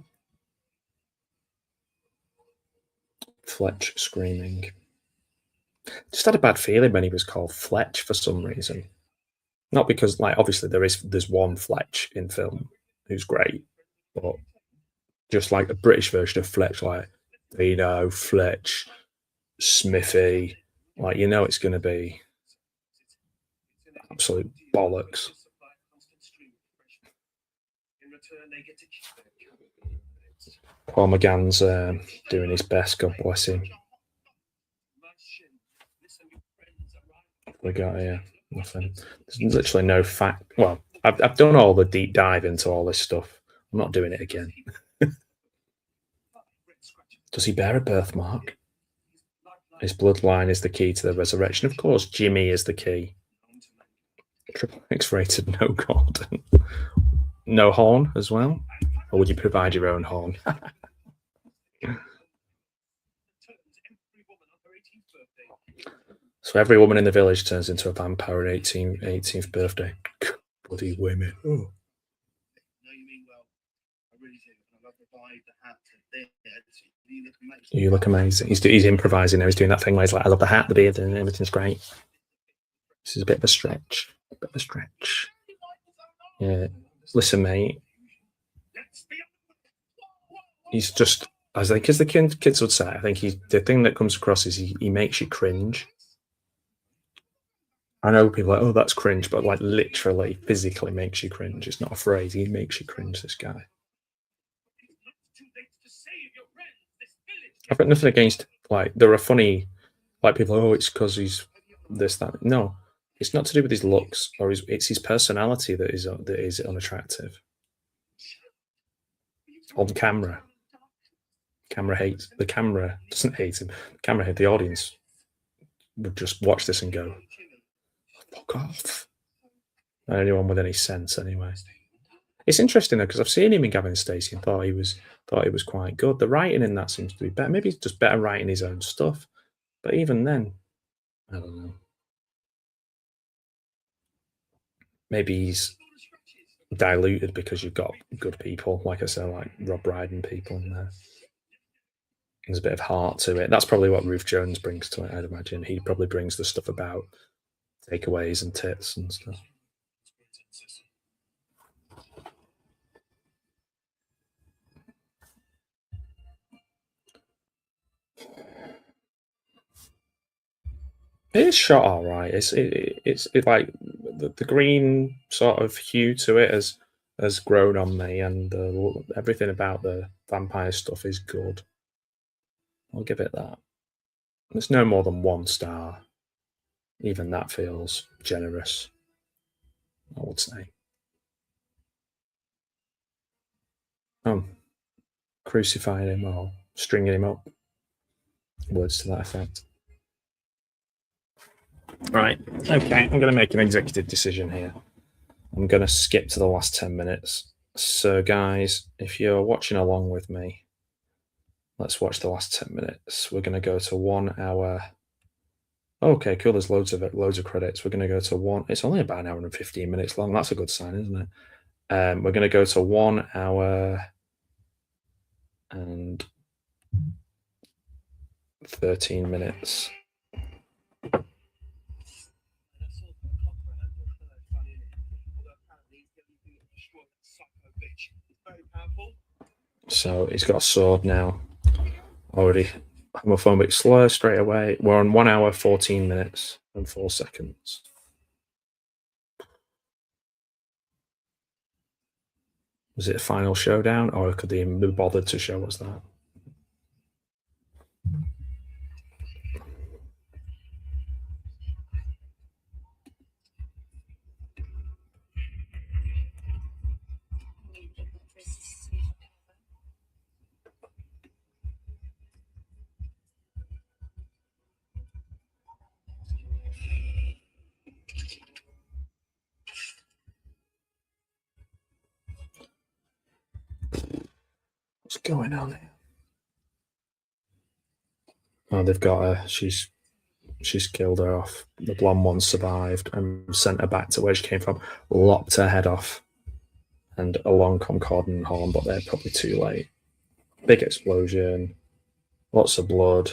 Fletch screaming. Just had a bad feeling when he was called Fletch for some reason. Not because, like, obviously there's one Fletch in film who's great, but just like a British version of Fletch, like Dino, Fletch, Smithy, like, you know, it's going to be absolute bollocks. Paul McGann's doing his best, God bless him. We got here nothing. There's literally no fact. Well, I've done all the deep dive into all this stuff. I'm not doing it again. Does he bear a birthmark? His bloodline is the key to the resurrection. Of course, Jimmy is the key. Triple X rated, no God. No horn as well? Or would you provide your own horn? So every woman in the village turns into a vampire on 18th birthday. Bloody women. Oh. You look amazing. He's improvising now. He's doing that thing where he's like, I love the hat, the beard, and everything's great. This is a bit of a stretch. Yeah. Listen, mate. He's just, I think, as the kids would say, I think the thing that comes across is he makes you cringe. I know people are like, oh, that's cringe, but like literally, physically makes you cringe. It's not a phrase. He makes you cringe, this guy. I've got nothing against, like, there are funny, like, people, oh, it's because he's this, that. No, it's not to do with his looks, or it's his personality that is unattractive. On camera. The camera doesn't hate him. The camera hate the audience would just watch this and go, fuck off. Not anyone with any sense, anyway. It's interesting though, because I've seen him in Gavin Stacey and thought he was quite good. The writing in that seems to be better. Maybe he's just better writing his own stuff. But even then, I don't know. Maybe he's diluted because you've got good people, like I said, like Rob Brydon people in there. There's a bit of heart to it. That's probably what Ruth Jones brings to it, I'd imagine. He probably brings the stuff about takeaways and tits and stuff. It is shot all right. It's like the green sort of hue to it has grown on me, and everything about the vampire stuff is good. I'll give it that. It's no more than 1 star. Even that feels generous, I would say. Oh, crucifying him or stringing him up. Words to that effect. Right, okay, I'm going to make an executive decision here. I'm going to skip to the last 10 minutes. So, guys, if you're watching along with me, let's watch the last 10 minutes. We're going to go to 1 hour. Okay, cool. There's loads of credits. We're going to go to 1. It's only about 1 hour and 15 minutes long. That's a good sign, isn't it? We're going to go to 1 hour and 13 minutes. So he's got a sword now. Already homophobic slur straight away. We're on 1 hour, 14 minutes and 4 seconds. Was it a final showdown, or could they even be bothered to show us that? What's going on here? Oh, they've got her. She's killed her off. The blonde one survived and sent her back to where she came from. Lopped her head off, and along come Corden and Horn, but they're probably too late. Big explosion, lots of blood,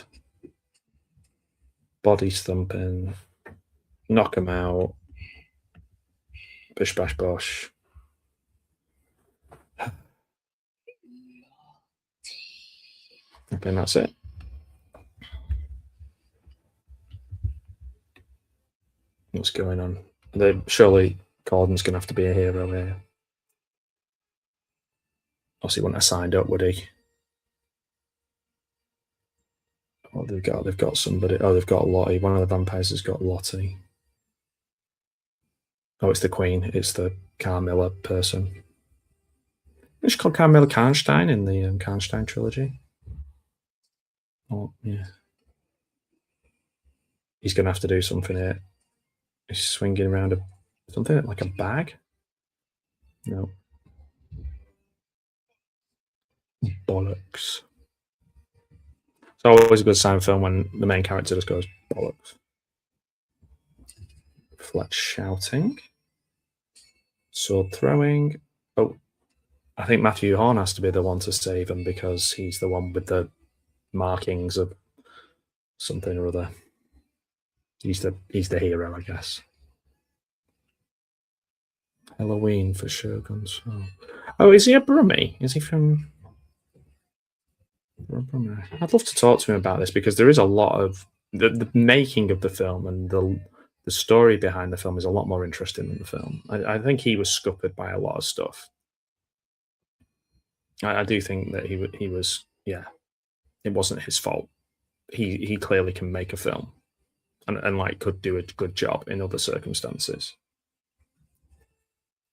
bodies thumping, knock him out. Bish bash bosh. I think that's it. What's going on? Surely Corden's going to have to be a hero here. Or he wouldn't have signed up, would he? Oh, they've got somebody. Oh, they've got Lottie. One of the vampires has got Lottie. Oh, it's the Queen. It's the Carmilla person. It's called Carmilla Karnstein in the Karnstein trilogy. Oh, yeah. He's going to have to do something here. He's swinging around something like a bag? No. Bollocks. It's always a good sign film when the main character just goes, bollocks. Fletch shouting. Sword throwing. Oh, I think Matthew Horn has to be the one to save him because he's the one with the markings of something or other. He's the hero, I guess. Halloween for Shoguns. Oh, is he a Brummie? Is he from Brummie? I'd love to talk to him about this because there is a lot of the making of the film and the story behind the film is a lot more interesting than the film. I think he was scuppered by a lot of stuff. I do think that he was, yeah, it wasn't his fault. He clearly can make a film and like could do a good job in other circumstances.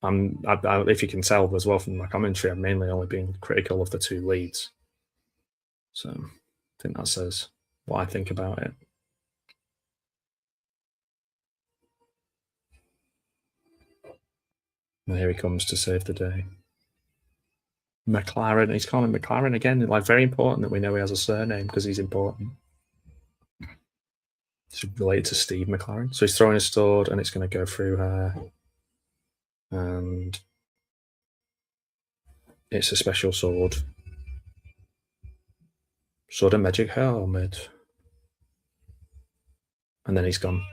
If you can tell as well from my commentary, I've mainly only been critical of the two leads. So I think that says what I think about it. And here he comes to save the day. McLaren, he's calling McLaren again. Like, very important that we know he has a surname because he's important. It's related to Steve McLaren. So he's throwing his sword and it's going to go through her. And it's a special sword. Sword of magic helmet. And then he's gone.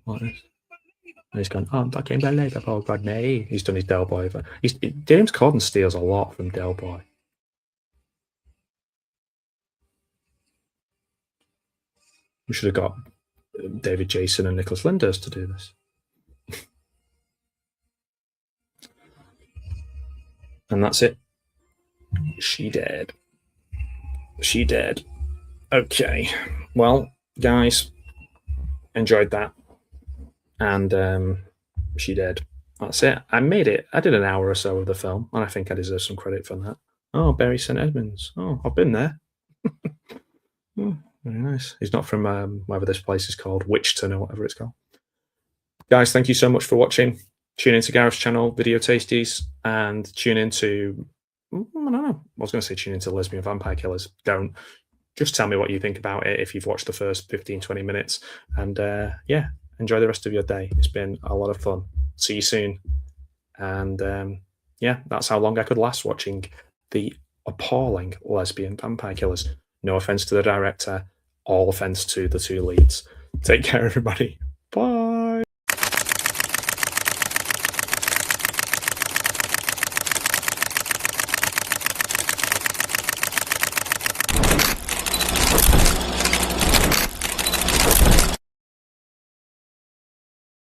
What is? And he's gone, I'm fucking believable, God me. He's done his Del Boy. James Corden steals a lot from Del Boy. We should have got David Jason and Nicholas Linders to do this. And that's it. She dead. She dead. Okay. Well, guys, enjoyed that. And she dead. That's it. I made it. I did an hour or so of the film, and I think I deserve some credit for that. Oh, Bury St Edmunds. Oh, I've been there. Oh, very nice. He's not from whatever this place is called, Witchton or whatever it's called. Guys, thank you so much for watching. Tune into Gareth's channel, Video Tasties, and tune into, I don't know, I was going to say tune into Lesbian Vampire Killers. Don't. Just tell me what you think about it if you've watched the first 15, 20 minutes. And yeah, enjoy the rest of your day. It's been a lot of fun. See you soon. And yeah, that's how long I could last watching the appalling Lesbian Vampire Killers. No offense to the director. All offense to the two leads. Take care, everybody. Bye.